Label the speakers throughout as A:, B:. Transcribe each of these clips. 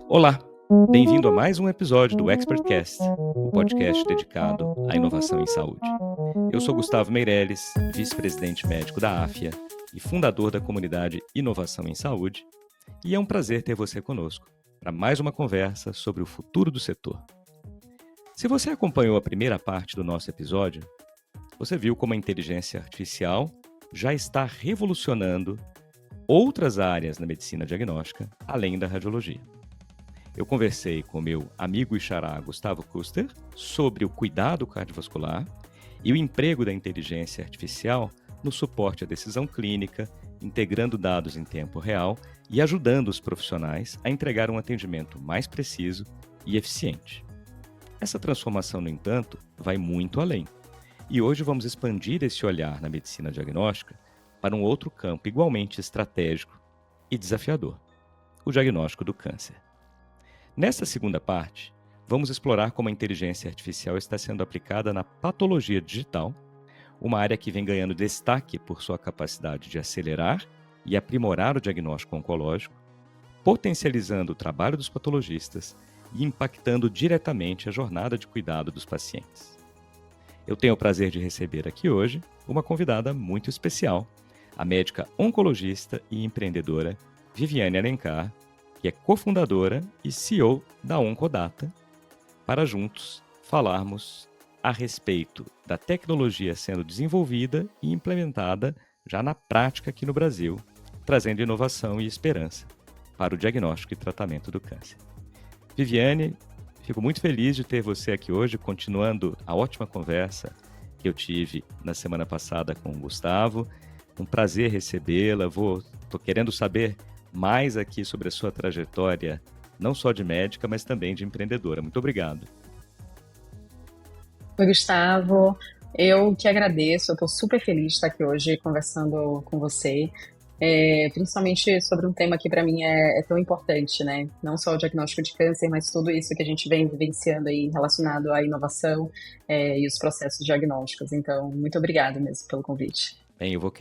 A: Olá, bem-vindo a mais um episódio do ExpertCast, o podcast dedicado à inovação em saúde. Eu sou Gustavo Meirelles, vice-presidente médico da AFIA e fundador da comunidade Inovação em Saúde, e é um prazer ter você conosco para mais uma conversa sobre o futuro do setor. Se você acompanhou a primeira parte do nosso episódio, você viu como a inteligência artificial já está revolucionando outras áreas na medicina diagnóstica, além da radiologia. Eu conversei com meu amigo e xará Gustavo Kuster sobre o cuidado cardiovascular e o emprego da inteligência artificial no suporte à decisão clínica, integrando dados em tempo real e ajudando os profissionais a entregar um atendimento mais preciso e eficiente. Essa transformação, no entanto, vai muito além. E hoje vamos expandir esse olhar na medicina diagnóstica para um outro campo igualmente estratégico e desafiador, o diagnóstico do câncer. Nesta segunda parte, vamos explorar como a inteligência artificial está sendo aplicada na patologia digital, uma área que vem ganhando destaque por sua capacidade de acelerar e aprimorar o diagnóstico oncológico, potencializando o trabalho dos patologistas e impactando diretamente a jornada de cuidado dos pacientes. Eu tenho o prazer de receber aqui hoje uma convidada muito especial, a médica oncologista e empreendedora Viviane Alencar, que é cofundadora e CEO da Oncodata, para juntos falarmos a respeito da tecnologia sendo desenvolvida e implementada já na prática aqui no Brasil, trazendo inovação e esperança para o diagnóstico e tratamento do câncer. Viviane, fico muito feliz de ter você aqui hoje, continuando a ótima conversa que eu tive na semana passada com o Gustavo. Um prazer recebê-la. Estou querendo saber mais aqui sobre a sua trajetória, não só de médica, mas também de empreendedora. Muito obrigado.
B: Oi, Gustavo. Eu que agradeço. Eu estou super feliz de estar aqui hoje conversando com você, principalmente sobre um tema que para mim é tão importante, né? Não só o diagnóstico de câncer, mas tudo isso que a gente vem vivenciando aí relacionado à inovação, e os processos diagnósticos. Então, muito obrigada mesmo pelo convite.
A: Bem, eu vou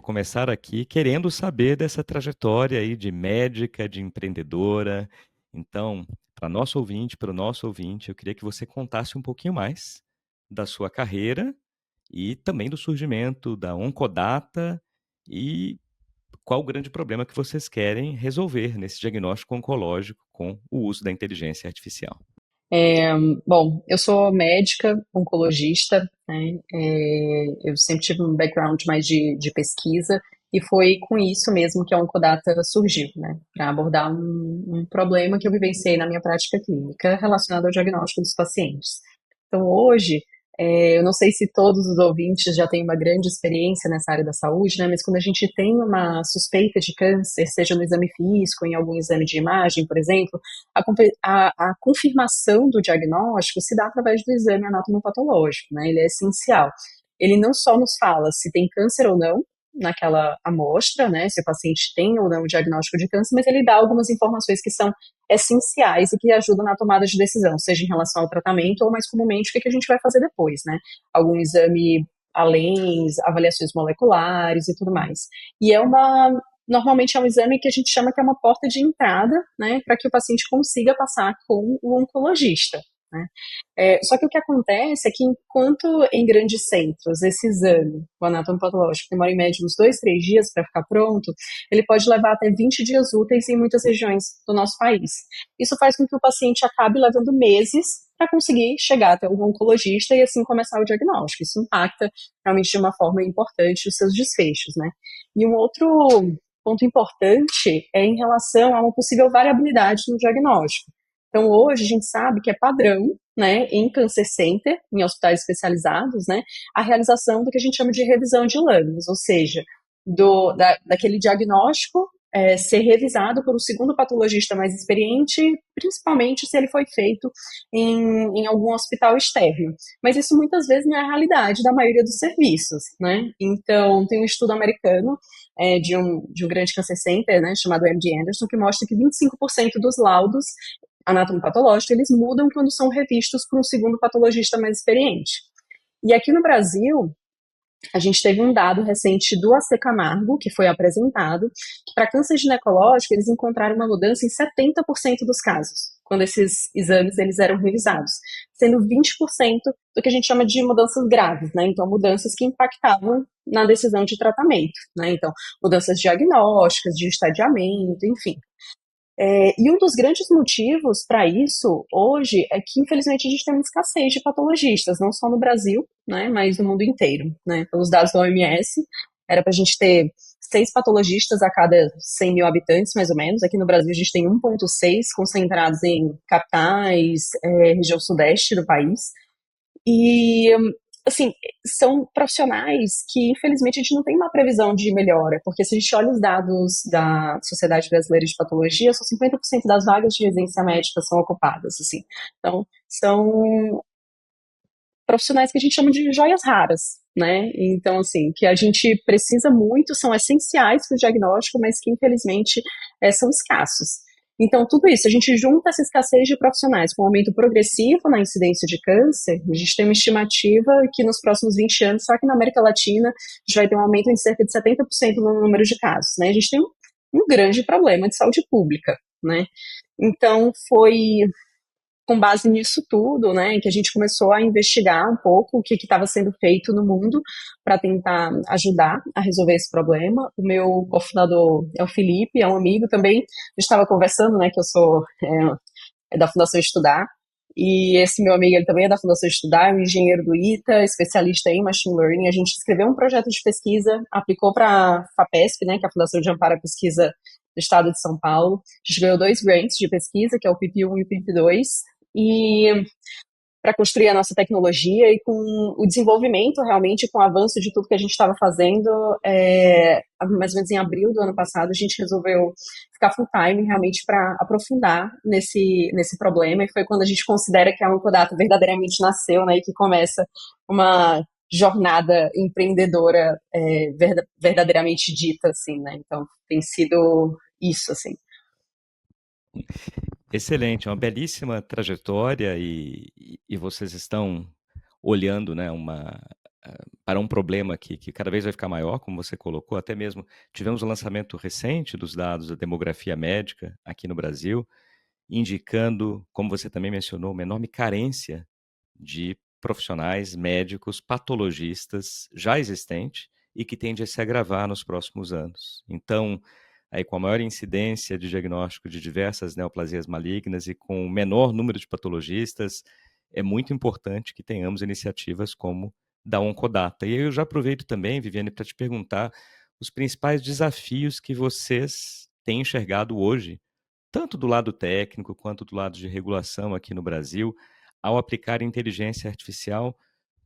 A: começar aqui querendo saber dessa trajetória aí de médica, de empreendedora. Então, para o nosso ouvinte, eu queria que você contasse um pouquinho mais da sua carreira e também do surgimento da Oncodata e qual o grande problema que vocês querem resolver nesse diagnóstico oncológico com o uso da inteligência artificial.
B: É, Bom, eu sou médica, oncologista, né? Eu sempre tive um background mais de pesquisa e foi com isso mesmo que a Oncodata surgiu, né? Para abordar um problema que eu vivenciei na minha prática clínica relacionado ao diagnóstico dos pacientes. Então, hoje, eu não sei se todos os ouvintes já têm uma grande experiência nessa área da saúde, né? Mas quando a gente tem uma suspeita de câncer, seja no exame físico, em algum exame de imagem, por exemplo, a confirmação do diagnóstico se dá através do exame anatomopatológico, né? Ele é essencial. Ele não só nos fala se tem câncer ou não naquela amostra, né? Se o paciente tem ou não o diagnóstico de câncer, mas ele dá algumas informações que são essenciais e que ajudam na tomada de decisão, seja em relação ao tratamento ou mais comumente o que a gente vai fazer depois, né? Algum exame além, avaliações moleculares e tudo mais. E normalmente é um exame que a gente chama que é uma porta de entrada, né, para que o paciente consiga passar com o oncologista, né? Só que o que acontece é que enquanto em grandes centros esse exame, o anatomopatológico, demora em média uns 2, 3 dias para ficar pronto, ele pode levar até 20 dias úteis em muitas regiões do nosso país. Isso faz com que o paciente acabe levando meses para conseguir chegar até o oncologista e assim começar o diagnóstico. Isso impacta realmente de uma forma importante os seus desfechos, né? E um outro ponto importante é em relação a uma possível variabilidade no diagnóstico. Então, hoje a gente sabe que é padrão, né, em Cancer Center, em hospitais especializados, né, a realização do que a gente chama de revisão de lâminas, ou seja, daquele diagnóstico ser revisado por um segundo patologista mais experiente, principalmente se ele foi feito em algum hospital externo. Mas isso muitas vezes não é a realidade da maioria dos serviços, né? Então, tem um estudo americano de um grande Cancer Center, né, chamado MD Anderson, que mostra que 25% dos laudos anatomopatológicos, eles mudam quando são revistos por um segundo patologista mais experiente. E aqui no Brasil, A gente teve um dado recente do AC Camargo, que foi apresentado, que para câncer ginecológico eles encontraram uma mudança em 70% dos casos, quando esses exames eles eram revisados, sendo 20% do que a gente chama de mudanças graves, né? Então, mudanças que impactavam na decisão de tratamento, né? Então, mudanças diagnósticas, de estadiamento, enfim. E um dos grandes motivos para isso hoje é que, infelizmente, a gente tem uma escassez de patologistas, não só no Brasil, né, mas no mundo inteiro. Né? Pelos dados da OMS, era para a gente ter 6 patologistas a cada 100 mil habitantes, mais ou menos. Aqui no Brasil, a gente tem 1,6 concentrados em capitais, região sudeste do país. E, assim, são profissionais que, infelizmente, a gente não tem uma previsão de melhora, porque se a gente olha os dados da Sociedade Brasileira de Patologia, só 50% das vagas de residência médica são ocupadas, assim. Então, são profissionais que a gente chama de joias raras, né? Então, assim, que a gente precisa muito, são essenciais para o diagnóstico, mas que, infelizmente, são escassos. Então, tudo isso, a gente junta essa escassez de profissionais com um aumento progressivo na incidência de câncer, a gente tem uma estimativa que nos próximos 20 anos, só que na América Latina, a gente vai ter um aumento em cerca de 70% no número de casos, né? A gente tem um grande problema de saúde pública, né? Então, foi com base nisso tudo, né, que a gente começou a investigar um pouco o que estava sendo feito no mundo para tentar ajudar a resolver esse problema. O meu cofundador é o Felipe, é um amigo também. A gente estava conversando, né, que eu sou da Fundação Estudar, e esse meu amigo, ele também é da Fundação Estudar, é um engenheiro do ITA, especialista em Machine Learning. A gente escreveu um projeto de pesquisa, aplicou para a FAPESP, né, que é a Fundação de Amparo à Pesquisa do Estado de São Paulo. A gente ganhou 2 grants de pesquisa, que é o PIP1 e o PIP2, e para construir a nossa tecnologia e com o desenvolvimento realmente, com o avanço de tudo que a gente estava fazendo, mais ou menos em abril do ano passado, a gente resolveu ficar full time realmente para aprofundar nesse problema, e foi quando a gente considera que a Oncodata verdadeiramente nasceu, né, e que começa uma jornada empreendedora verdadeiramente dita, assim, né, então tem sido isso, assim.
A: Excelente, é uma belíssima trajetória e vocês estão olhando, né, para um problema que cada vez vai ficar maior, como você colocou, até mesmo tivemos o lançamento recente dos dados da demografia médica aqui no Brasil, indicando, como você também mencionou, uma enorme carência de profissionais médicos patologistas já existente e que tende a se agravar nos próximos anos. Então, aí com a maior incidência de diagnóstico de diversas neoplasias malignas e com o menor número de patologistas, é muito importante que tenhamos iniciativas como da Oncodata. E eu já aproveito também, Viviane, para te perguntar os principais desafios que vocês têm enxergado hoje, tanto do lado técnico quanto do lado de regulação aqui no Brasil, ao aplicar inteligência artificial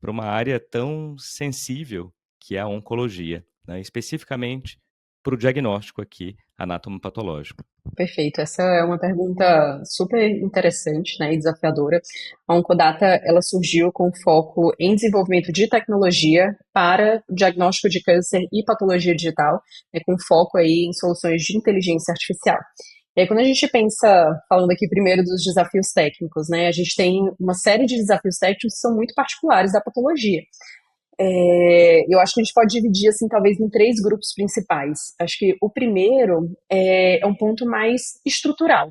A: para uma área tão sensível que é a oncologia, né? Especificamente para o diagnóstico aqui anatomopatológico.
B: Perfeito, essa é uma pergunta super interessante, né, e desafiadora. A Oncodata, ela surgiu com foco em desenvolvimento de tecnologia para diagnóstico de câncer e patologia digital, né, com foco aí em soluções de inteligência artificial. E aí, quando a gente pensa, falando aqui primeiro dos desafios técnicos, né, a gente tem uma série de desafios técnicos que são muito particulares da patologia. Eu acho que a gente pode dividir, assim, talvez em 3 grupos principais. Acho que o primeiro é um ponto mais estrutural.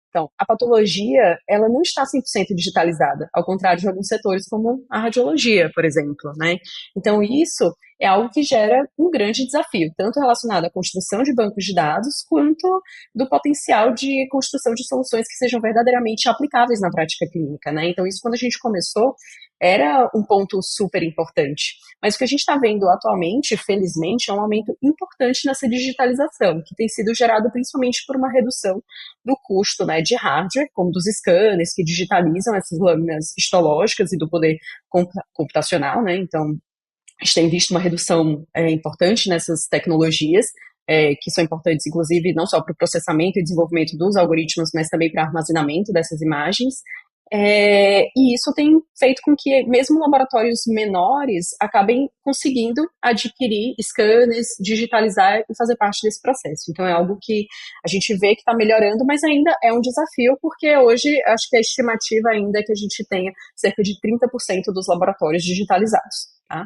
B: Então, a patologia, ela não está 100% digitalizada, ao contrário de alguns setores como a radiologia, por exemplo, né? Então, isso é algo que gera um grande desafio, tanto relacionado à construção de bancos de dados, quanto do potencial de construção de soluções que sejam verdadeiramente aplicáveis na prática clínica, né? Então, isso, quando a gente começou, era um ponto super importante. Mas o que a gente está vendo atualmente, felizmente, é um aumento importante nessa digitalização, que tem sido gerado principalmente por uma redução do custo, né, de hardware, como dos scanners que digitalizam essas lâminas histológicas e do poder computacional, né? Então, a gente tem visto uma redução importante nessas tecnologias, que são importantes, inclusive, não só para o processamento e desenvolvimento dos algoritmos, mas também para armazenamento dessas imagens. E isso tem feito com que mesmo laboratórios menores acabem conseguindo adquirir scanners, digitalizar e fazer parte desse processo. Então é algo que a gente vê que está melhorando, mas ainda é um desafio, porque hoje acho que a estimativa ainda é que a gente tenha cerca de 30% dos laboratórios digitalizados, tá?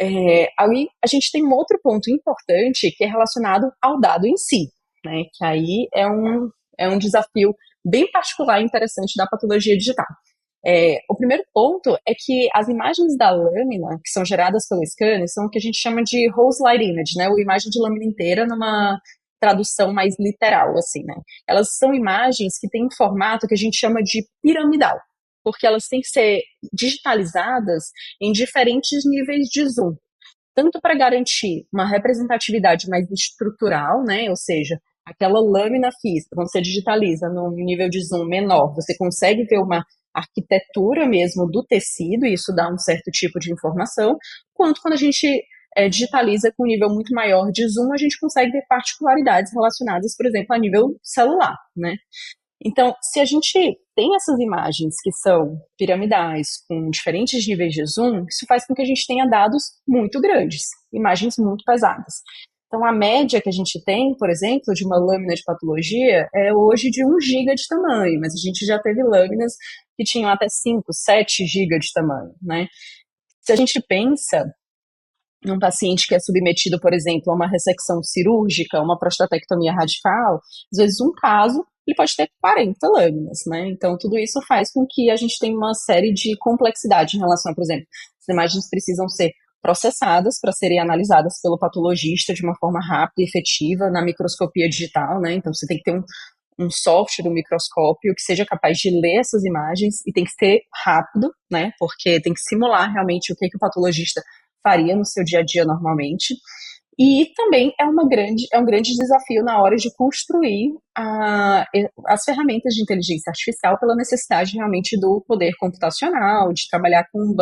B: Aí a gente tem um outro ponto importante que é relacionado ao dado em si, né? Que aí é um desafio bem particular e interessante da patologia digital. O primeiro ponto é que as imagens da lâmina, que são geradas pelo scanner, são o que a gente chama de whole slide image, né? Ou imagem de lâmina inteira numa tradução mais literal, assim, né? Elas são imagens que têm um formato que a gente chama de piramidal, porque elas têm que ser digitalizadas em diferentes níveis de zoom, tanto para garantir uma representatividade mais estrutural, né? Ou seja, aquela lâmina física, quando você digitaliza num nível de zoom menor, você consegue ver uma arquitetura mesmo do tecido, e isso dá um certo tipo de informação, quanto quando a gente digitaliza com um nível muito maior de zoom, a gente consegue ver particularidades relacionadas, por exemplo, a nível celular, né? Então, se a gente tem essas imagens que são piramidais, com diferentes níveis de zoom, isso faz com que a gente tenha dados muito grandes, imagens muito pesadas. Então, a média que a gente tem, por exemplo, de uma lâmina de patologia é hoje de 1 GB de tamanho, mas a gente já teve lâminas que tinham até 5, 7 GB de tamanho, né? Se a gente pensa num paciente que é submetido, por exemplo, a uma ressecção cirúrgica, uma prostatectomia radical, às vezes um caso ele pode ter 40 lâminas, né? Então, tudo isso faz com que a gente tenha uma série de complexidade em relação, por exemplo, as imagens precisam ser processadas para serem analisadas pelo patologista de uma forma rápida e efetiva na microscopia digital, né? Então, você tem que ter um software, um microscópio que seja capaz de ler essas imagens e tem que ser rápido, né? Porque tem que simular realmente o que o patologista faria no seu dia a dia normalmente. E também é um grande desafio na hora de construir as ferramentas de inteligência artificial pela necessidade realmente do poder computacional, de trabalhar com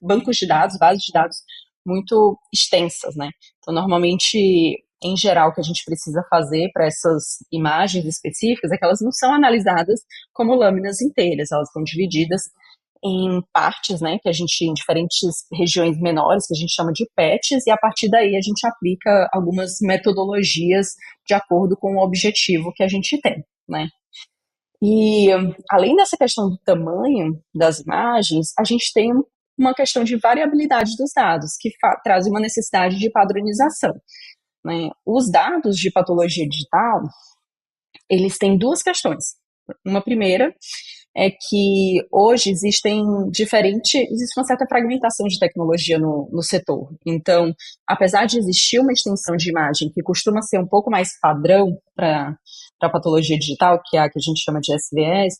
B: bancos de dados, bases de dados muito extensas, né? Então, normalmente, em geral, o que a gente precisa fazer para essas imagens específicas é que elas não são analisadas como lâminas inteiras, elas são divididas em partes, né, que a gente, em diferentes regiões menores, que a gente chama de patches, e a partir daí a gente aplica algumas metodologias de acordo com o objetivo que a gente tem, né. E, além dessa questão do tamanho das imagens, a gente tem uma questão de variabilidade dos dados, que traz uma necessidade de padronização, né. Os dados de patologia digital, eles têm duas questões. Uma primeira é que hoje existe uma certa fragmentação de tecnologia no setor. Então, apesar de existir uma extensão de imagem que costuma ser um pouco mais padrão para a patologia digital, que é a que a gente chama de SVS,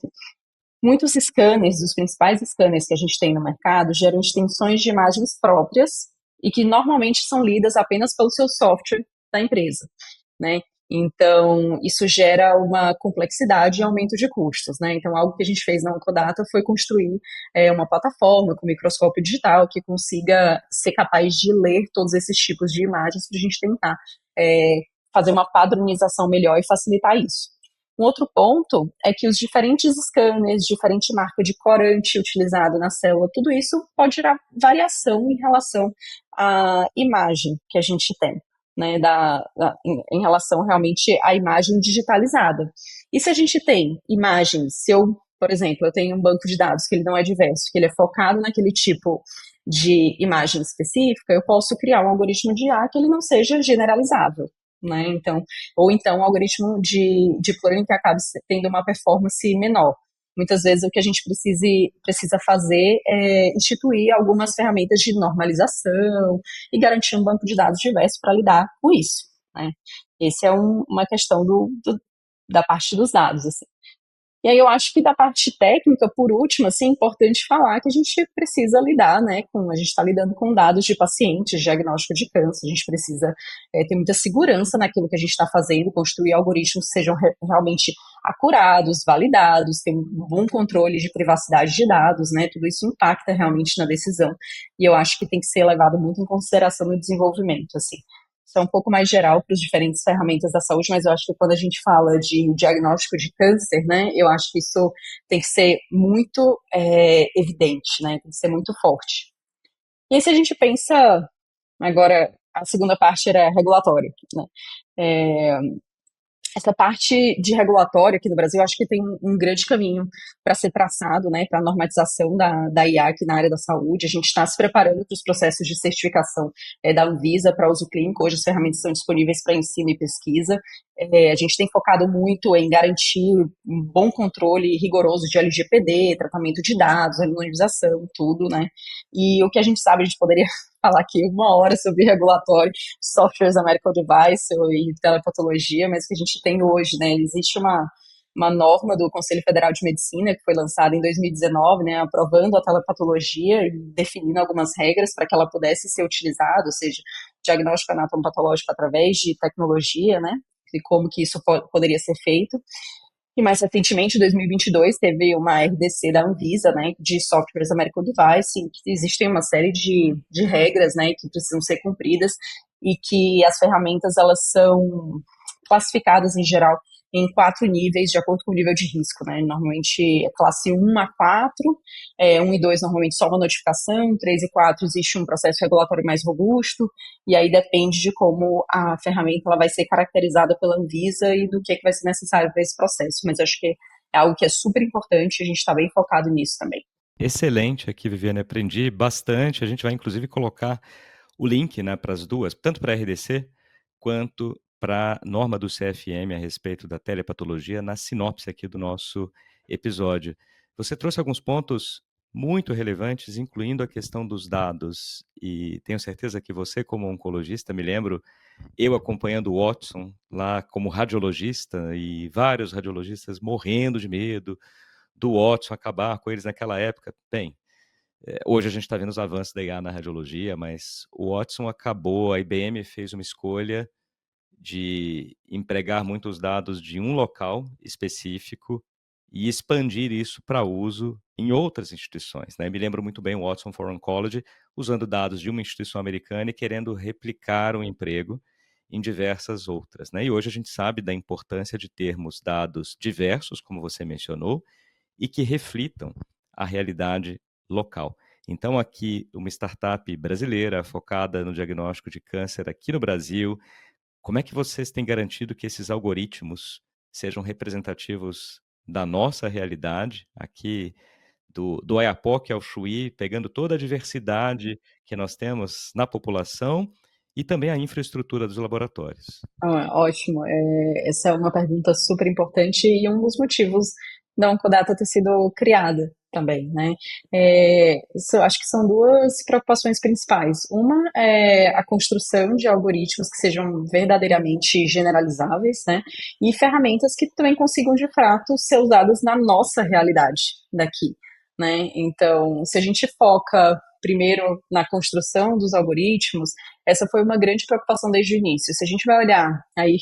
B: muitos scanners, os principais scanners que a gente tem no mercado, geram extensões de imagens próprias e que normalmente são lidas apenas pelo seu software da empresa, né? Então, isso gera uma complexidade e aumento de custos, né? Então, algo que a gente fez na Oncodata foi construir uma plataforma com microscópio digital que consiga ser capaz de ler todos esses tipos de imagens para a gente tentar fazer uma padronização melhor e facilitar isso. Um outro ponto é que os diferentes scanners, diferente marca de corante utilizado na célula, tudo isso pode gerar variação em relação à imagem que a gente tem, né, em relação realmente à imagem digitalizada. E se a gente tem imagens, por exemplo, eu tenho um banco de dados que ele não é diverso, que ele é focado naquele tipo de imagem específica, eu posso criar um algoritmo de IA que ele não seja generalizável, né? Então, ou então um algoritmo de deep learning que acabe tendo uma performance menor. Muitas vezes o que a gente precisa fazer é instituir algumas ferramentas de normalização e garantir um banco de dados diverso para lidar com isso, né? Esse é uma questão da parte dos dados, assim. E aí eu acho que da parte técnica, por último, assim, é importante falar que a gente precisa lidar, né, a gente está lidando com dados de pacientes, diagnóstico de câncer, a gente precisa ter muita segurança naquilo que a gente está fazendo, construir algoritmos que sejam realmente acurados, validados, ter um bom controle de privacidade de dados, né, tudo isso impacta realmente na decisão, e eu acho que tem que ser levado muito em consideração no desenvolvimento, assim. Isso é um pouco mais geral para as diferentes ferramentas da saúde, mas eu acho que quando a gente fala de diagnóstico de câncer, né, eu acho que isso tem que ser muito evidente, né, tem que ser muito forte. E aí, se a gente pensa, agora, a segunda parte era regulatória, né, essa parte de regulatório aqui no Brasil, eu acho que tem um grande caminho para ser traçado, né, para a normatização da IA aqui na área da saúde. A gente está se preparando para os processos de certificação da Anvisa para uso clínico. Hoje as ferramentas estão disponíveis para ensino e pesquisa. A gente tem focado muito em garantir um bom controle rigoroso de LGPD, tratamento de dados, anonimização, tudo, né? E o que a gente sabe, a gente poderia falar aqui 1 hora sobre regulatório, softwares a medical device e telepatologia, mas o que a gente tem hoje, né? Existe uma norma do Conselho Federal de Medicina que foi lançada em 2019, né, aprovando a telepatologia e definindo algumas regras para que ela pudesse ser utilizada, ou seja, diagnóstico anatomopatológico através de tecnologia, né, e como que isso poderia ser feito. E mais recentemente, em 2022, teve uma RDC da Anvisa, né, de softwares a medical device, em que existem uma série de regras, né, que precisam ser cumpridas e que as ferramentas, elas são classificadas, em geral, em 4 níveis, de acordo com o nível de risco, né? Normalmente é classe 1 a 4, 1 e 2 normalmente só uma notificação, 3 e 4 existe um processo regulatório mais robusto, e aí depende de como a ferramenta ela vai ser caracterizada pela Anvisa e do que vai ser necessário para esse processo. Mas acho que é algo que é super importante, a gente está bem focado nisso também.
A: Excelente aqui, Viviane, aprendi bastante. A gente vai inclusive colocar o link, né, para as duas, tanto para a RDC quanto para a norma do CFM a respeito da telepatologia na sinopse aqui do nosso episódio. Você trouxe alguns pontos muito relevantes, incluindo a questão dos dados, e tenho certeza que você, como oncologista, me lembro, eu acompanhando o Watson lá como radiologista e vários radiologistas morrendo de medo do Watson acabar com eles naquela época. Bem, hoje a gente está vendo os avanços da IA na radiologia, mas o Watson acabou, a IBM fez uma escolha de empregar muitos dados de um local específico e expandir isso para uso em outras instituições, né? Me lembro muito bem o Watson for Oncology usando dados de uma instituição americana e querendo replicar um emprego em diversas outras, né? E hoje a gente sabe da importância de termos dados diversos, como você mencionou, e que reflitam a realidade local. Então, aqui, uma startup brasileira focada no diagnóstico de câncer aqui no Brasil, como é que vocês têm garantido que esses algoritmos sejam representativos da nossa realidade, aqui do Oiapoque ao Chuí, pegando toda a diversidade que nós temos na população e também a infraestrutura dos laboratórios?
B: Ótimo. Essa é uma pergunta super importante e um dos motivos da Oncodata ter sido criada também, né? Acho que são 2 preocupações principais. Uma é a construção de algoritmos que sejam verdadeiramente generalizáveis, né? E ferramentas que também consigam, de fato, ser usadas na nossa realidade daqui, né? Então, se a gente foca primeiro na construção dos algoritmos, essa foi uma grande preocupação desde o início. Se a gente vai olhar aí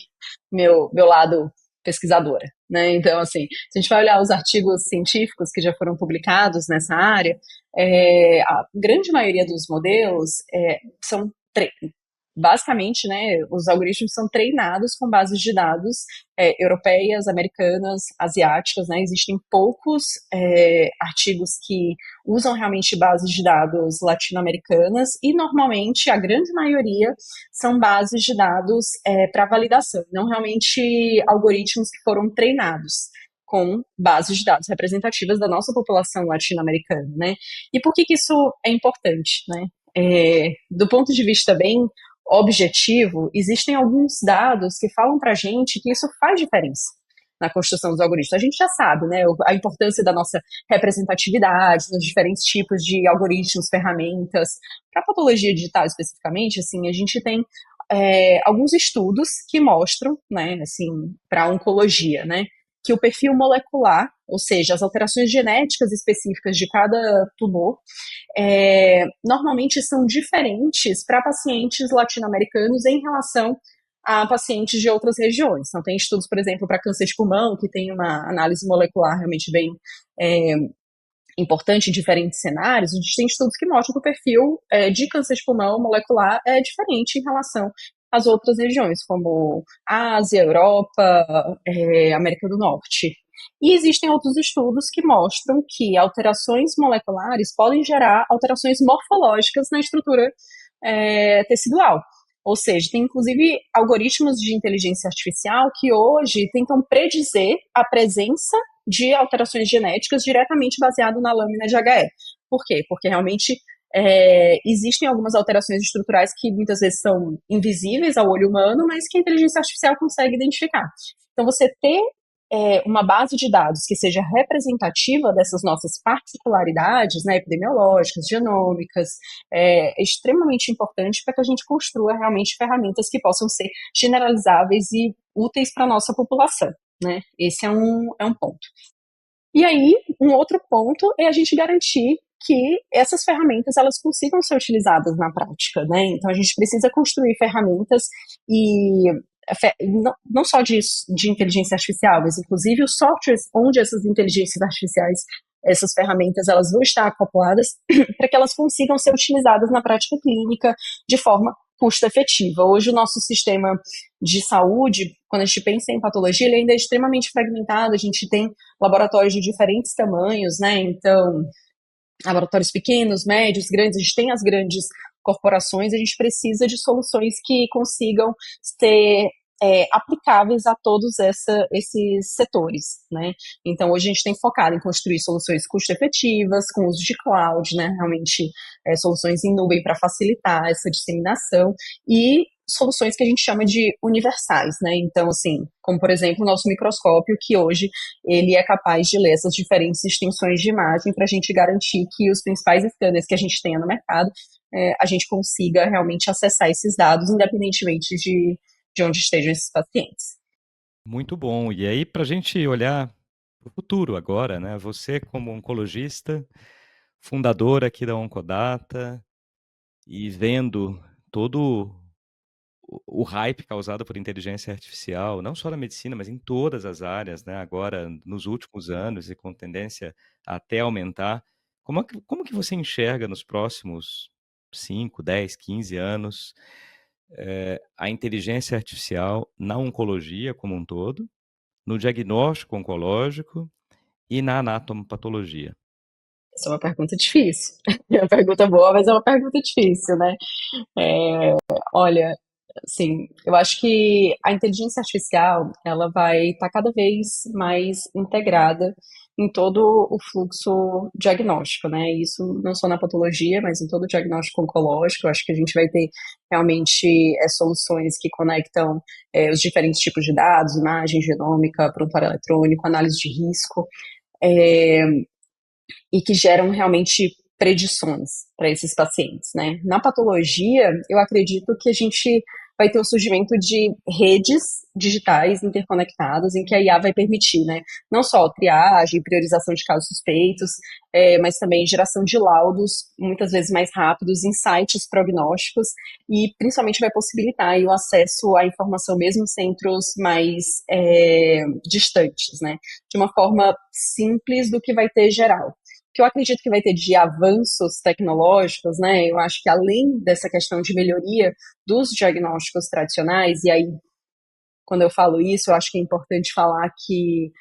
B: meu lado pesquisadora, né? Então, assim, se a gente vai olhar os artigos científicos que já foram publicados nessa área, a grande maioria dos modelos são basicamente, né, os algoritmos são treinados com bases de dados europeias, americanas, asiáticas, né, existem poucos artigos que usam realmente bases de dados latino-americanas e normalmente a grande maioria são bases de dados para validação, não realmente algoritmos que foram treinados com bases de dados representativas da nossa população latino-americana, né? E por que isso é importante, né? Do ponto de vista bem objetivo, existem alguns dados que falam para a gente que isso faz diferença na construção dos algoritmos. A gente já sabe, né, a importância da nossa representatividade nos diferentes tipos de algoritmos, ferramentas. Para patologia digital especificamente, assim, a gente tem alguns estudos que mostram, né, assim, para oncologia, né, que o perfil molecular, ou seja, as alterações genéticas específicas de cada tumor, normalmente são diferentes para pacientes latino-americanos em relação a pacientes de outras regiões. Então, tem estudos, por exemplo, para câncer de pulmão, que tem uma análise molecular realmente bem importante em diferentes cenários. A gente tem estudos que mostram que o perfil de câncer de pulmão molecular é diferente em relação às outras regiões, como Ásia, Europa, América do Norte. E existem outros estudos que mostram que alterações moleculares podem gerar alterações morfológicas na estrutura tecidual. Ou seja, tem inclusive algoritmos de inteligência artificial que hoje tentam predizer a presença de alterações genéticas diretamente baseado na lâmina de HE. Por quê? Porque realmente existem algumas alterações estruturais que muitas vezes são invisíveis ao olho humano, mas que a inteligência artificial consegue identificar. Então, você ter uma base de dados que seja representativa dessas nossas particularidades, né, epidemiológicas, genômicas, é extremamente importante para que a gente construa realmente ferramentas que possam ser generalizáveis e úteis para a nossa população. Né? Esse é um ponto. E aí, um outro ponto é a gente garantir que essas ferramentas elas consigam ser utilizadas na prática, né? Então a gente precisa construir ferramentas e não só de inteligência artificial, mas inclusive os softwares onde essas inteligências artificiais, essas ferramentas, elas vão estar acopladas para que elas consigam ser utilizadas na prática clínica de forma custo-efetiva. Hoje o nosso sistema de saúde, quando a gente pensa em patologia, ele ainda é extremamente fragmentado, a gente tem laboratórios de diferentes tamanhos, né? Então, laboratórios pequenos, médios, grandes, a gente tem as grandes corporações, a gente precisa de soluções que consigam ser aplicáveis a todos esses setores, né? Então, hoje a gente tem focado em construir soluções custo-efetivas, com uso de cloud, né? Realmente, soluções em nuvem para facilitar essa disseminação e soluções que a gente chama de universais, né? Então, assim, como por exemplo o nosso microscópio, que hoje ele é capaz de ler essas diferentes extensões de imagem para a gente garantir que os principais scanners que a gente tenha no mercado, a gente consiga realmente acessar esses dados, independentemente de onde estejam esses pacientes.
A: Muito bom. E aí, para a gente olhar para o futuro agora, né? Você como oncologista, fundadora aqui da Oncodata e vendo todo o hype causado por inteligência artificial, não só na medicina, mas em todas as áreas, né? Agora, nos últimos anos e com tendência a até aumentar, como que você enxerga nos próximos 5, 10, 15 anos a inteligência artificial na oncologia como um todo, no diagnóstico oncológico e na anatomopatologia?
B: Essa é uma pergunta difícil. É uma pergunta boa, mas é uma pergunta difícil, né? Olha, assim, eu acho que a inteligência artificial, ela vai estar cada vez mais integrada em todo o fluxo diagnóstico, né? Isso não só na patologia, mas em todo o diagnóstico oncológico. Eu acho que a gente vai ter realmente soluções que conectam os diferentes tipos de dados, imagem, genômica, prontuário eletrônico, análise de risco, é, e que geram realmente predições para esses pacientes, né? Na patologia, eu acredito que a gente vai ter o surgimento de redes digitais interconectadas em que a IA vai permitir, né, não só triagem, priorização de casos suspeitos, mas também geração de laudos, muitas vezes mais rápidos, insights prognósticos e principalmente vai possibilitar aí, o acesso à informação mesmo em centros mais distantes, né, de uma forma simples do que vai ter geral que eu acredito que vai ter de avanços tecnológicos, né? Eu acho que além dessa questão de melhoria dos diagnósticos tradicionais, e aí, quando eu falo isso, eu acho que é importante falar que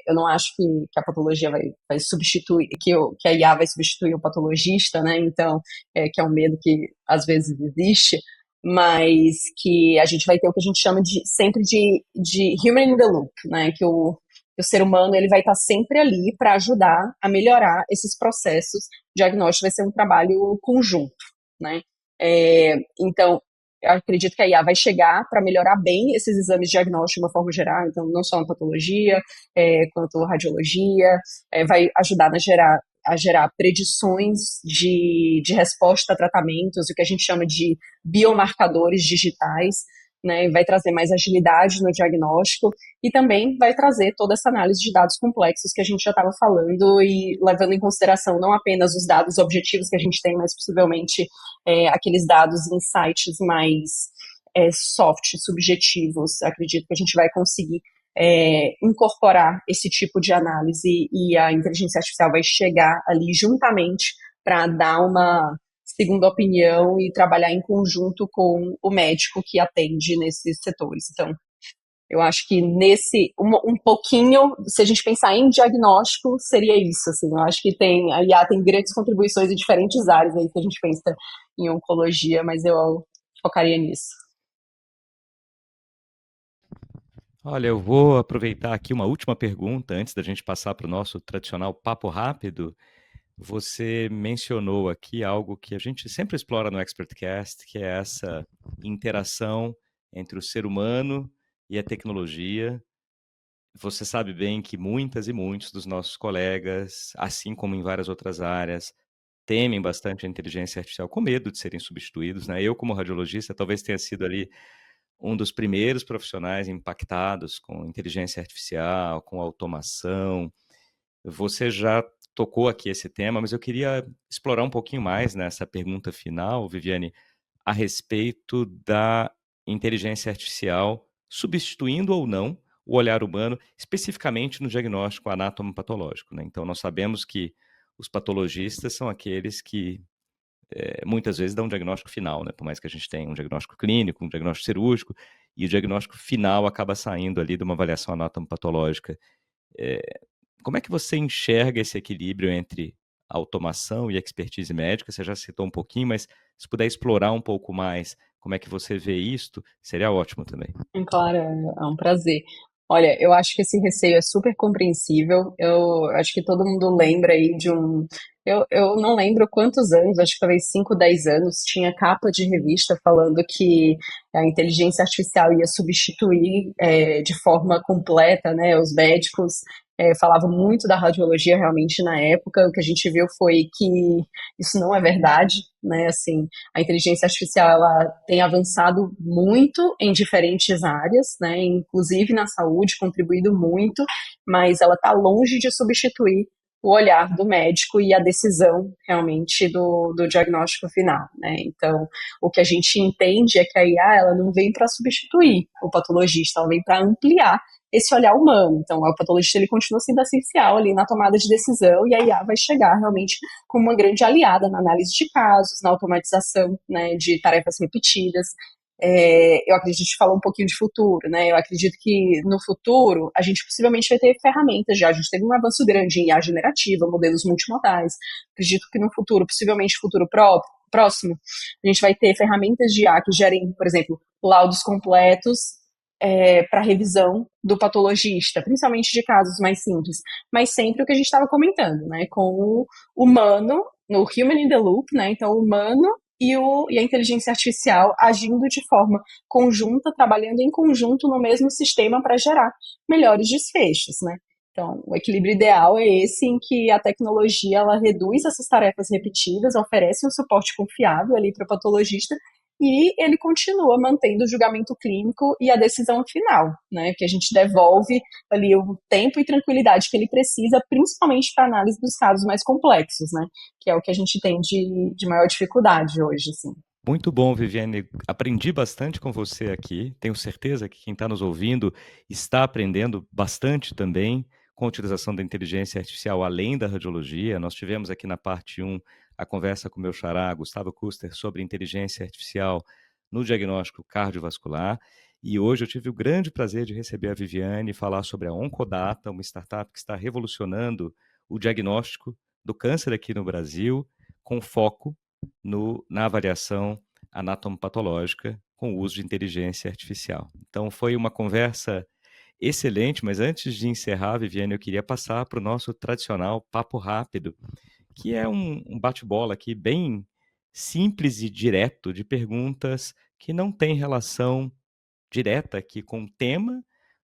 B: eu não acho que a patologia vai substituir, que a IA vai substituir o patologista, né? Então, que é um medo que às vezes existe, mas que a gente vai ter o que a gente chama sempre de human in the loop, né? Que o ser humano ele vai estar sempre ali para ajudar a melhorar esses processos. O diagnóstico vai ser um trabalho conjunto, né? Então, eu acredito que a IA vai chegar para melhorar bem esses exames de diagnóstico de uma forma geral, então não só na patologia, quanto radiologia, vai ajudar a gerar predições de resposta a tratamentos, o que a gente chama de biomarcadores digitais, né, vai trazer mais agilidade no diagnóstico e também vai trazer toda essa análise de dados complexos que a gente já estava falando e levando em consideração não apenas os dados objetivos que a gente tem, mas possivelmente aqueles dados, insights mais soft, subjetivos. Acredito que a gente vai conseguir incorporar esse tipo de análise e a inteligência artificial vai chegar ali juntamente para dar uma segunda opinião e trabalhar em conjunto com o médico que atende nesses setores. Então, eu acho que um pouquinho, se a gente pensar em diagnóstico, seria isso, assim, eu acho que a IA tem grandes contribuições em diferentes áreas aí, se a gente pensa em oncologia, mas eu focaria nisso.
A: Olha, eu vou aproveitar aqui uma última pergunta antes da gente passar para o nosso tradicional papo rápido. Você mencionou aqui algo que a gente sempre explora no ExpertCast, que é essa interação entre o ser humano e a tecnologia. Você sabe bem que muitas e muitos dos nossos colegas, assim como em várias outras áreas, temem bastante a inteligência artificial com medo de serem substituídos, né? Eu, como radiologista, talvez tenha sido ali um dos primeiros profissionais impactados com inteligência artificial, com automação. Você já tocou aqui esse tema, mas eu queria explorar um pouquinho mais nessa pergunta final, Viviane, a respeito da inteligência artificial substituindo ou não o olhar humano, especificamente no diagnóstico anatomopatológico, né? Então, nós sabemos que os patologistas são aqueles que muitas vezes dão um diagnóstico final, né? Por mais que a gente tenha um diagnóstico clínico, um diagnóstico cirúrgico, e o diagnóstico final acaba saindo ali de uma avaliação anatomopatológica. É, Como é que você enxerga esse equilíbrio entre automação e expertise médica? Você já citou um pouquinho, mas se puder explorar um pouco mais como é que você vê isto, seria ótimo também.
B: Claro, é um prazer. Olha, eu acho que esse receio é super compreensível. Eu acho que todo mundo lembra aí de um. Eu não lembro quantos anos, acho que talvez 5, 10 anos, tinha capa de revista falando que a inteligência artificial ia substituir de forma completa, né, os médicos. Falavam muito da radiologia realmente na época. O que a gente viu foi que isso não é verdade, né? Assim, a inteligência artificial ela tem avançado muito em diferentes áreas, né? Inclusive na saúde, contribuído muito, mas ela está longe de substituir o olhar do médico e a decisão realmente do diagnóstico final, né? Então, o que a gente entende é que a IA ela não vem para substituir o patologista, ela vem para ampliar esse olhar humano. Então, o patologista ele continua sendo essencial ali na tomada de decisão e a IA vai chegar realmente como uma grande aliada na análise de casos, na automatização, né, de tarefas repetidas. Eu acredito que a gente falou um pouquinho de futuro, né? Eu acredito que no futuro a gente possivelmente vai ter ferramentas já. A gente teve um avanço grande em IA generativa, modelos multimodais. Acredito que no futuro, possivelmente futuro próximo, a gente vai ter ferramentas de IA que gerem, por exemplo, laudos completos para revisão do patologista, principalmente de casos mais simples, mas sempre o que a gente estava comentando, né, com o humano, no human in the loop, né, então o humano e a inteligência artificial agindo de forma conjunta, trabalhando em conjunto no mesmo sistema para gerar melhores desfechos, né. Então, o equilíbrio ideal é esse em que a tecnologia ela reduz essas tarefas repetidas, oferece um suporte confiável ali para o patologista e ele continua mantendo o julgamento clínico e a decisão final, né? Que a gente devolve ali o tempo e tranquilidade que ele precisa, principalmente para análise dos casos mais complexos, né? Que é o que a gente tem de maior dificuldade hoje, assim.
A: Muito bom, Viviane. Aprendi bastante com você aqui. Tenho certeza que quem está nos ouvindo está aprendendo bastante também com a utilização da inteligência artificial além da radiologia. Nós tivemos aqui na parte um a conversa com o meu xará, Gustavo Kuster, sobre inteligência artificial no diagnóstico cardiovascular. E hoje eu tive o grande prazer de receber a Viviane e falar sobre a Oncodata, uma startup que está revolucionando o diagnóstico do câncer aqui no Brasil, com foco na avaliação anatomopatológica com o uso de inteligência artificial. Então, foi uma conversa excelente, mas antes de encerrar, Viviane, eu queria passar para o nosso tradicional papo rápido, que é um bate-bola aqui bem simples e direto de perguntas que não têm relação direta aqui com o tema,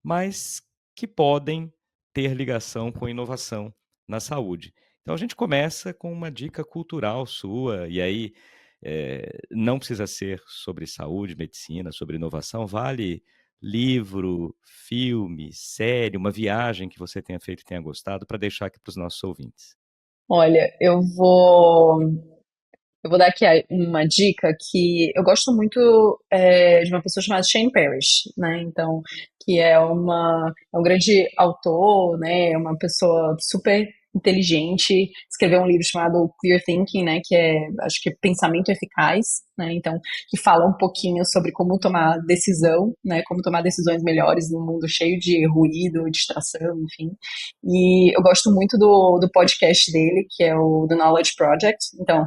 A: mas que podem ter ligação com inovação na saúde. Então a gente começa com uma dica cultural sua, e aí não precisa ser sobre saúde, medicina, sobre inovação, vale livro, filme, série, uma viagem que você tenha feito e tenha gostado, para deixar aqui para os nossos ouvintes.
B: Olha, eu vou dar aqui uma dica que eu gosto muito de uma pessoa chamada Shane Parrish, né? Então, que é um grande autor, né? É uma pessoa super inteligente, escreveu um livro chamado Clear Thinking, né? Que acho que é Pensamento Eficaz, né? Então, que fala um pouquinho sobre como tomar decisão, né? Como tomar decisões melhores num mundo cheio de ruído, distração, enfim. E eu gosto muito do podcast dele, que é o The Knowledge Project. Então,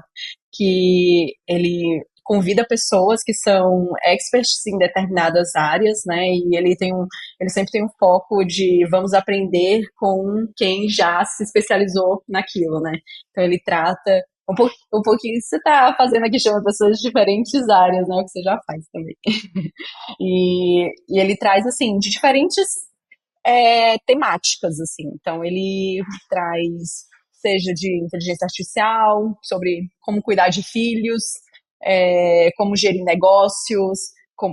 B: que ele convida pessoas que são experts em determinadas áreas, né? E ele sempre tem um foco de vamos aprender com quem já se especializou naquilo, né? Então ele trata um pouquinho que você está fazendo aqui, chama pessoas de diferentes áreas, né? O que você já faz também. E ele traz, assim, de diferentes temáticas, assim. Então, ele traz, seja de inteligência artificial, sobre como cuidar de filhos, como gerir negócios,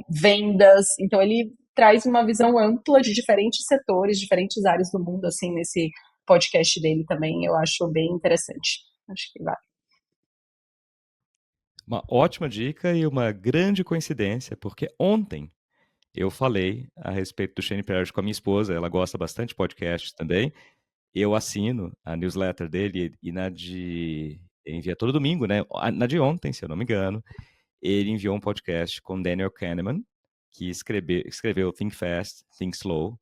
B: vendas. Então, ele traz uma visão ampla de diferentes setores, diferentes áreas do mundo, assim, nesse podcast dele também. Eu acho bem interessante. Acho que vai.
A: Uma ótima dica e uma grande coincidência, porque ontem eu falei a respeito do Shane Parrish com a minha esposa, ela gosta bastante de podcasts também. Eu assino a newsletter dele e na de... envia todo domingo, né? Na de ontem, se eu não me engano, ele enviou um podcast com Daniel Kahneman, que escreveu Think Fast, Think Slow,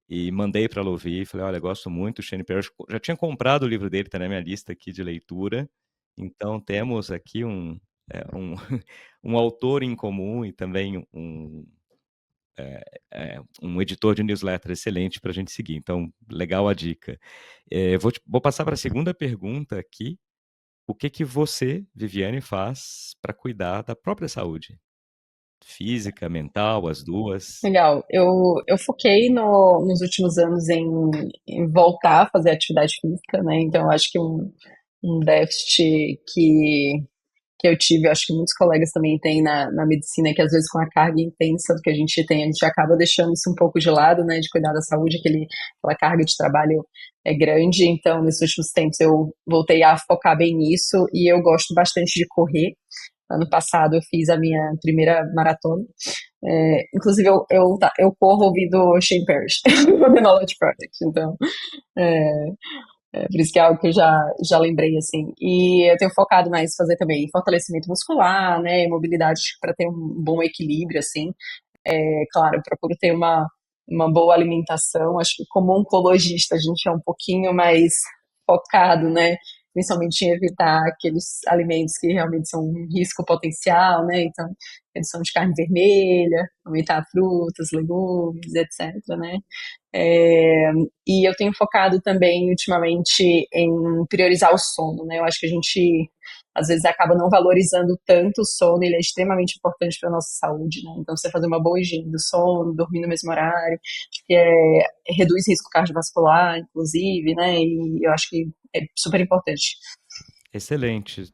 A: e mandei para ela ouvir. Falei, olha, gosto muito do Shane Parrish. Já tinha comprado o livro dele, está na minha lista aqui de leitura. Então temos aqui um autor em comum e também um editor de newsletter excelente para a gente seguir. Então, legal a dica. Vou passar para a segunda pergunta aqui. O que você, Viviane, faz para cuidar da própria saúde? Física, mental, as duas?
B: Legal. Eu foquei nos últimos anos em voltar a fazer atividade física, né? Então, eu acho que um déficit que eu tive, eu acho que muitos colegas também têm na medicina, que às vezes com a carga intensa do que a gente tem, a gente acaba deixando isso um pouco de lado, né? De cuidar da saúde, aquela carga de trabalho é grande. Então, nesses últimos tempos, eu voltei a focar bem nisso e eu gosto bastante de correr. Ano passado eu fiz a minha primeira maratona. Inclusive, eu corro ouvindo Shane Parrish, The Knowledge Project. Então, é, por isso que é algo que eu já lembrei, assim. E eu tenho focado mais em fazer também fortalecimento muscular, né, mobilidade para ter um bom equilíbrio, assim. Claro, eu procuro ter uma boa alimentação. Acho que como oncologista a gente é um pouquinho mais focado, né? Principalmente em evitar aqueles alimentos que realmente são um risco potencial, né? Então, redução de carne vermelha, aumentar frutas, legumes, etc, né? E eu tenho focado também ultimamente em priorizar o sono, né? Eu acho que a gente às vezes acaba não valorizando tanto o sono, ele é extremamente importante para a nossa saúde, né? Então, você fazer uma boa higiene do sono, dormir no mesmo horário, reduz risco cardiovascular, inclusive, né? E eu acho que é super importante.
A: Excelente.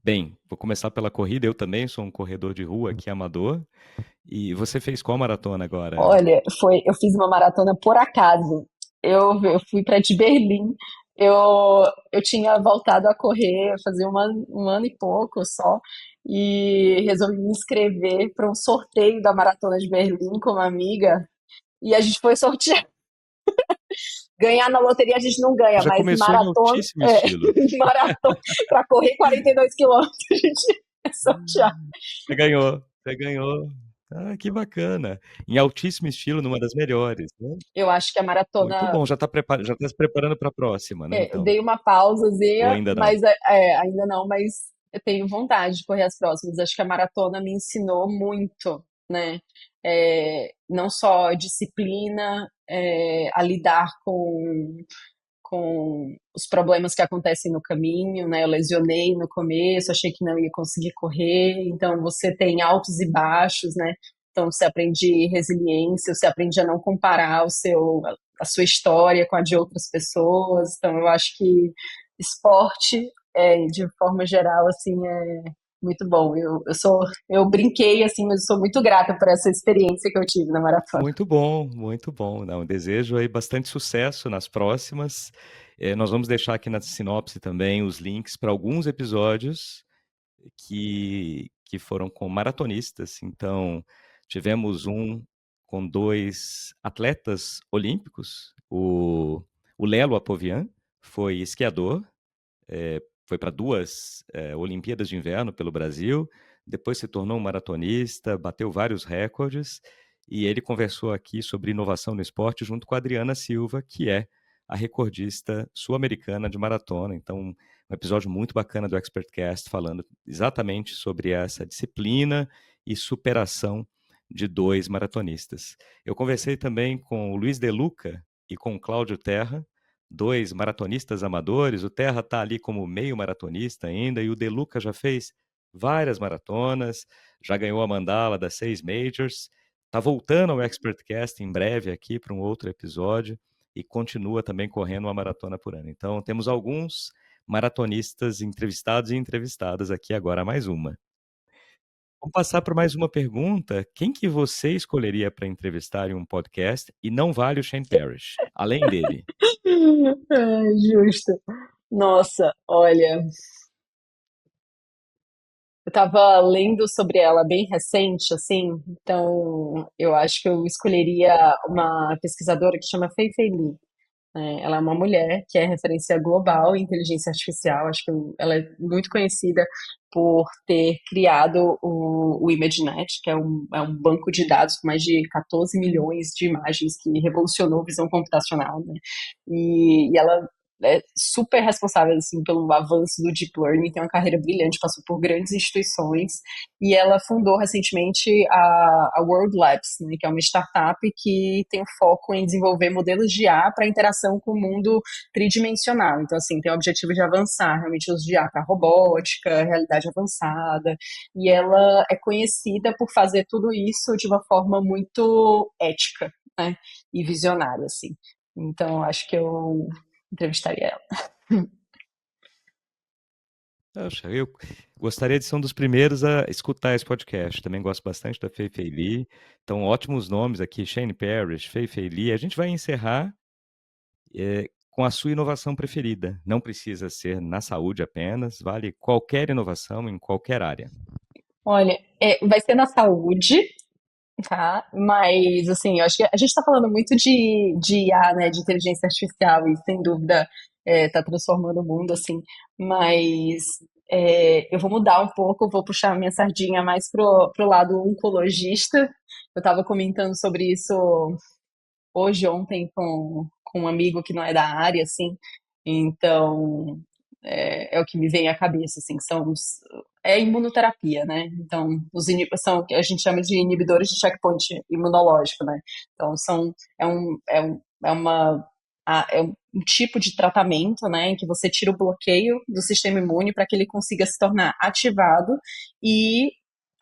A: Bem, vou começar pela corrida. Eu também sou um corredor de rua aqui, amador. E você fez qual maratona agora?
B: Olha, eu fiz uma maratona por acaso. Eu fui para de Berlim. Eu tinha voltado a correr, fazia um ano e pouco só, e resolvi me inscrever para um sorteio da Maratona de Berlim com uma amiga. E a gente foi sortear. Ganhar na loteria a gente não ganha,
A: Já
B: mas
A: começou em
B: maratona,
A: altíssimo estilo.
B: maratona para correr 42 quilômetros a gente é sortear.
A: Você ganhou. Ah, que bacana. Em altíssimo estilo, numa das melhores, né?
B: Eu acho que a
A: Muito
B: maratona
A: bom. Já tá se preparando para a próxima, né? Então.
B: dei uma
A: Ou
B: pausazinha,
A: ainda não?
B: mas ainda não, mas eu tenho vontade de correr as próximas. Acho que a maratona me ensinou muito, né? Não só disciplina, a lidar com os problemas que acontecem no caminho, né? Eu lesionei no começo, achei que não ia conseguir correr, então você tem altos e baixos, né? Então você aprende resiliência, você aprende a não comparar a sua história com a de outras pessoas. Então eu acho que esporte, de forma geral, assim, é muito bom. Eu brinquei assim, mas eu sou muito grata por essa experiência que eu tive na maratona.
A: Muito bom, muito bom. Não, desejo aí bastante sucesso nas próximas. Nós vamos deixar aqui na sinopse também os links para alguns episódios que foram com maratonistas. Então, tivemos um com dois atletas olímpicos. O Lelo Apovian foi esquiador, foi para duas Olimpíadas de Inverno pelo Brasil, depois se tornou um maratonista, bateu vários recordes, e ele conversou aqui sobre inovação no esporte junto com a Adriana Silva, que é a recordista sul-americana de maratona. Então, um episódio muito bacana do ExpertCast, falando exatamente sobre essa disciplina e superação de 2 maratonistas. Eu conversei também com o Luiz De Luca e com o Cláudio Terra, 2 maratonistas amadores. O Terra está ali como meio maratonista ainda, e o De Luca já fez várias maratonas, já ganhou a mandala das 6 Majors, está voltando ao ExpertCast em breve aqui para um outro episódio e continua também correndo uma maratona por ano. Então, temos alguns maratonistas entrevistados e entrevistadas aqui agora, mais uma. Vamos passar por mais uma pergunta. Quem que você escolheria para entrevistar em um podcast e não vale o Shane Parrish, além dele?
B: Ai, justo. Nossa, olha, eu tava lendo sobre ela bem recente, assim, então eu acho que eu escolheria uma pesquisadora que chama Fei Fei Li. Ela é uma mulher que é referência global em inteligência artificial. Acho que ela é muito conhecida por ter criado o ImageNet, que é um banco de dados com mais de 14 milhões de imagens que revolucionou a visão computacional, né? E ela é super responsável assim, pelo avanço do Deep Learning, tem uma carreira brilhante, passou por grandes instituições, e ela fundou recentemente a World Labs, né, que é uma startup que tem foco em desenvolver modelos de IA para interação com o mundo tridimensional. Então, assim, tem o objetivo de avançar realmente os de IA para robótica, realidade avançada, e ela é conhecida por fazer tudo isso de uma forma muito ética, né, e visionária, assim. Então, acho que eu entrevistaria ela.
A: Poxa, eu gostaria de ser um dos primeiros a escutar esse podcast. Também gosto bastante da Fei Fei Li. Então, ótimos nomes aqui, Shane Parrish, Fei Fei Li. A gente vai encerrar com a sua inovação preferida. Não precisa ser na saúde apenas, vale qualquer inovação em qualquer área.
B: Olha, vai ser na saúde, tá? Mas, assim, eu acho que a gente está falando muito de IA, né, de inteligência artificial, e sem dúvida está transformando o mundo, assim, mas eu vou mudar um pouco, vou puxar a minha sardinha mais pro lado oncologista. Eu estava comentando sobre isso hoje, ontem, com um amigo que não é da área, assim, então é o que me vem à cabeça, assim, é imunoterapia, né? Então, são o que a gente chama de inibidores de checkpoint imunológico, né? Então, é um tipo de tratamento, né, em que você tira o bloqueio do sistema imune para que ele consiga se tornar ativado e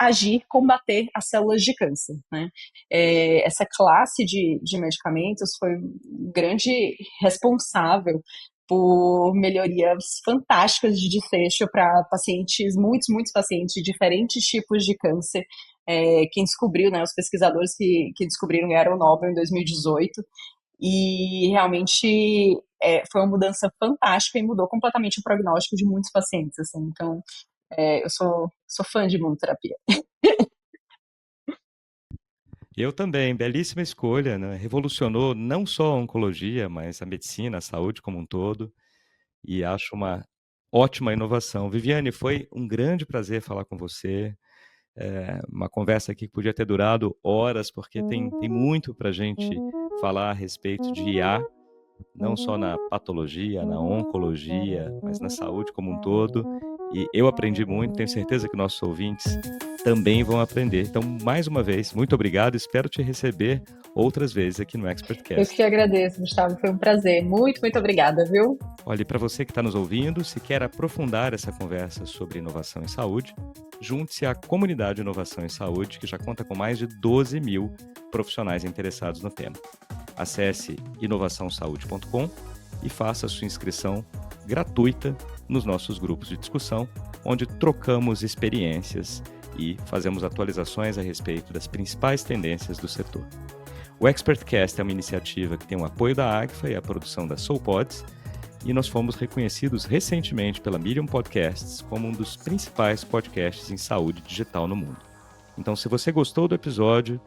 B: agir, combater as células de câncer, né? Essa classe de medicamentos foi um grande responsável por melhorias fantásticas de desfecho para pacientes, muitos pacientes de diferentes tipos de câncer. Quem descobriu, né, os pesquisadores que descobriram ganharam o Nobel em 2018, e realmente foi uma mudança fantástica e mudou completamente o prognóstico de muitos pacientes, assim. Então, eu sou fã de imunoterapia.
A: Eu também, belíssima escolha, né? Revolucionou não só a oncologia, mas a medicina, a saúde como um todo, e acho uma ótima inovação. Viviane, foi um grande prazer falar com você. Uma conversa aqui que podia ter durado horas, porque tem muito para a gente falar a respeito de IA, não só na patologia, na oncologia, mas na saúde como um todo. E eu aprendi muito, tenho certeza que nossos ouvintes também vão aprender. Então, mais uma vez, muito obrigado. Espero te receber outras vezes aqui no
B: Eu
A: ExpertCast.
B: que agradeço, Gustavo, foi um prazer. Muito obrigada, viu?
A: Olha, para você que está nos ouvindo, se quer aprofundar essa conversa sobre inovação em saúde, junte-se à comunidade Inovação em Saúde, que já conta com mais de 12 mil profissionais interessados no tema. Acesse inovaçãosaude.com e faça a sua inscrição gratuita nos nossos grupos de discussão, onde trocamos experiências e fazemos atualizações a respeito das principais tendências do setor. O ExpertCast é uma iniciativa que tem o apoio da Agfa e a produção da SoulPods, e nós fomos reconhecidos recentemente pela Medium Podcasts como um dos principais podcasts em saúde digital no mundo. Então, se você gostou do episódio,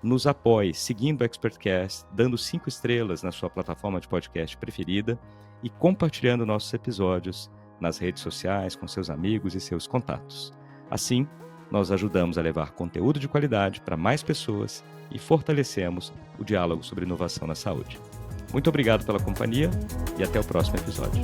A: nos apoie seguindo o ExpertCast, dando 5 estrelas na sua plataforma de podcast preferida e compartilhando nossos episódios nas redes sociais com seus amigos e seus contatos. Assim, nós ajudamos a levar conteúdo de qualidade para mais pessoas e fortalecemos o diálogo sobre inovação na saúde. Muito obrigado pela companhia e até o próximo episódio.